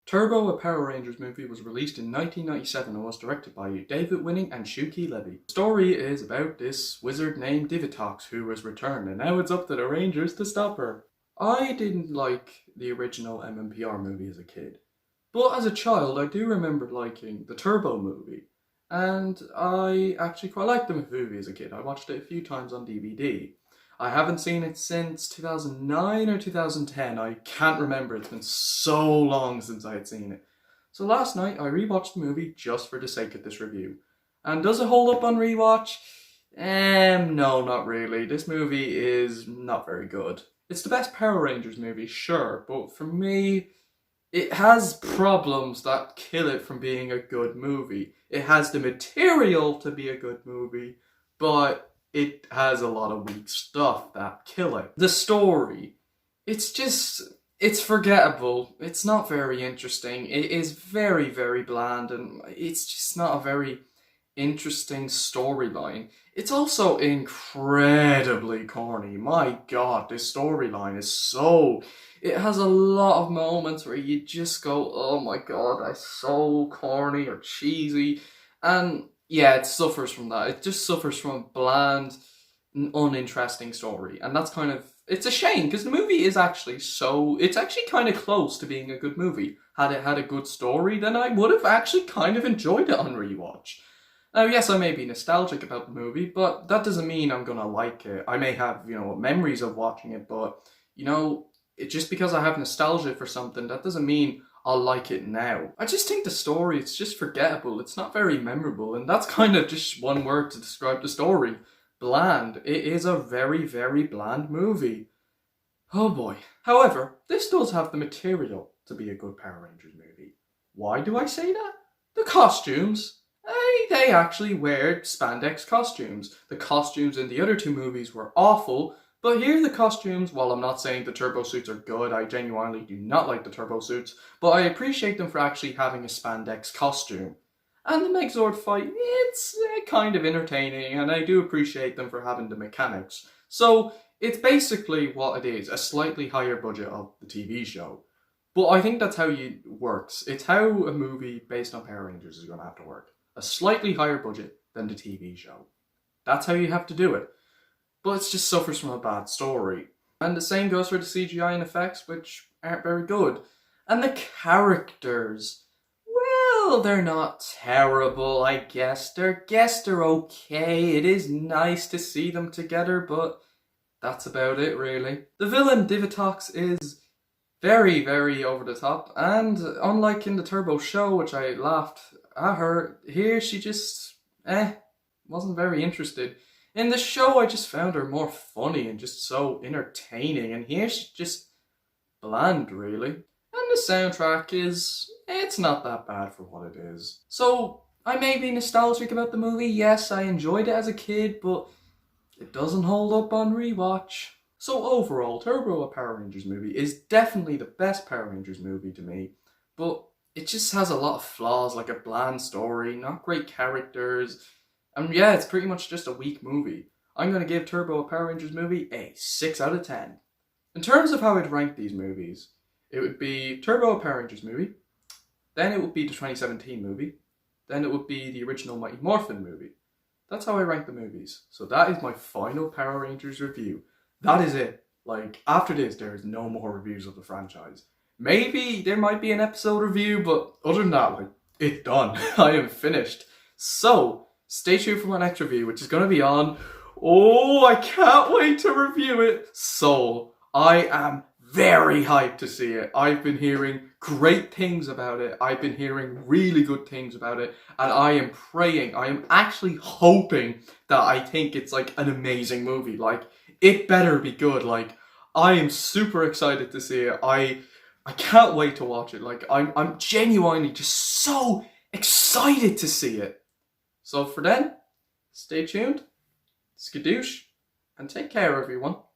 Turbo, a Power Rangers movie, was released in 1997 and was directed by David Winning and Shuki Levy. The story is about this wizard named Divatox who has returned, and now it's up to the Rangers to stop her. I didn't like the original MMPR movie as a kid, but as a child I do remember liking the Turbo movie, and I actually quite liked the movie as a kid. I watched it a few times on DVD. I haven't seen it since 2009 or 2010. I can't remember. It's been so long since I had seen it. So last night I rewatched the movie just for the sake of this review. And does it hold up on rewatch? No, not really. This movie is not very good. It's the best Power Rangers movie, sure, but for me, it has problems that kill it from being a good movie. It has the material to be a good movie, but it has a lot of weak stuff that kill it. The story, it's forgettable. It's not very interesting. It is very, very bland, and it's just not a very interesting storyline. It's also incredibly corny. My god, this storyline is so... It has a lot of moments where you just go, oh my god, that's so corny or cheesy. And yeah, it suffers from that. It just suffers from a bland, uninteresting story. And that's kind of... It's a shame, because the movie is actually so... It's actually kind of close to being a good movie. Had it had a good story, then I would have actually kind of enjoyed it on rewatch. Now, yes, I may be nostalgic about the movie, but that doesn't mean I'm gonna like it. I may have, memories of watching it, but, just because I have nostalgia for something, that doesn't mean I'll like it now. I just think the story, it's just forgettable. It's not very memorable, and that's kind of just one word to describe the story. Bland. It is a very, very bland movie. Oh boy. However, this does have the material to be a good Power Rangers movie. Why do I say that? The costumes. They actually wear spandex costumes. The costumes in the other two movies were awful, but here the costumes, while I'm not saying the turbo suits are good, I genuinely do not like the turbo suits, but I appreciate them for actually having a spandex costume. And the Megazord fight, it's kind of entertaining, and I do appreciate them for having the mechanics. So it's basically what it is, a slightly higher budget of the TV show. But I think that's how it works. It's how a movie based on Power Rangers is going to have to work. A slightly higher budget than the TV show. That's how you have to do it. But it just suffers from a bad story. And the same goes for the CGI and effects, which aren't very good. And the characters, well, they're not terrible, I guess. They're okay. It is nice to see them together, but that's about it, really. The villain, Divatox, is very, very over the top, and unlike in the Turbo show, which I laughed at her, here she just, wasn't very interested. In the show, I just found her more funny and just so entertaining, and here she's just bland, really. And the soundtrack it's not that bad for what it is. So, I may be nostalgic about the movie, yes, I enjoyed it as a kid, but it doesn't hold up on rewatch. So overall, Turbo, a Power Rangers movie, is definitely the best Power Rangers movie to me, but it just has a lot of flaws, like a bland story, not great characters, and yeah, it's pretty much just a weak movie. I'm going to give Turbo, a Power Rangers movie, a 6 out of 10. In terms of how I'd rank these movies, it would be Turbo, a Power Rangers movie, then it would be the 2017 movie, then it would be the original Mighty Morphin movie. That's how I rank the movies. So that is my final Power Rangers review. That is it. Like, after this, there is no more reviews of the franchise. Maybe there might be an episode review, but other than that, it's done. I am finished. So, stay tuned for my next review, which is going to be on... Oh, I can't wait to review it! Soul. I am very hyped to see it. I've been hearing great things about it. I've been hearing really good things about it. And I am praying, I am actually hoping that I think it's like an amazing movie. Like, it better be good. Like, I am super excited to see it. I can't wait to watch it. Like, I'm genuinely just so excited to see it. So for then, stay tuned, skadoosh, and take care, everyone.